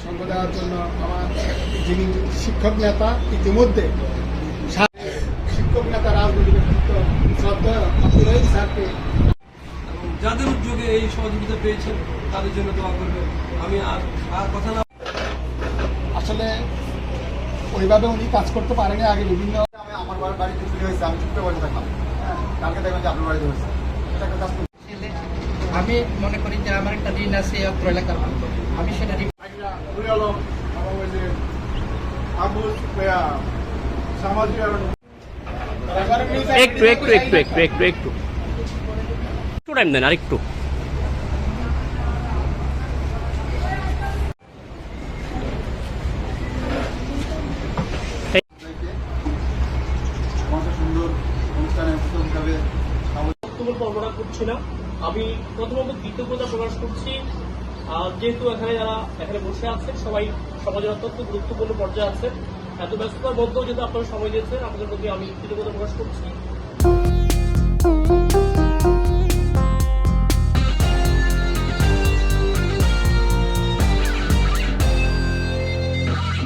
সঙ্গ দেওয়ার জন্য আমার যিনি শিক্ষক নেতা ইতিমধ্যে শিক্ষক নেতা রাজনৈতিক ব্যক্তিত্ব শ্রদ্ধা আব্দুল রহিম স্যারকে যাদের উদ্যোগে এই সহযোগিতা পেয়েছেন তাদের জন্য দোয়া করবেন। আমি আর কথা না আসলে ওইভাবে উনি কাজ করতে পারেনি আগে বিভিন্ন আমার বাড়িতে চুরি হয়েছে, আমি চুপে বসে থাকলাম। কালকে দেখবেন যে আপনার বাড়িতে হয়েছে। এটা একটা কাজ আমি মনে করি যে আমার একটা ঋণ আছে অত্র এলাকার মধ্যে, আমি সেটা একটু টাইম দেন আর একটু। সুন্দর অনুষ্ঠানে হিসাবে বক্তব্য বর্ণনা করছি না। আমি প্রথমত কৃতজ্ঞতা প্রকাশ করছি যেহেতু এখানে বসে আছেন সবাই সমাজের অত্যন্ত গুরুত্বপূর্ণ পর্যায়ে আছেন, এত ব্যস্ততার মধ্যেও যেহেতু আপনারা সময় দিয়েছেন আপনাদের প্রতি আমি কৃতজ্ঞতা প্রকাশ করছি।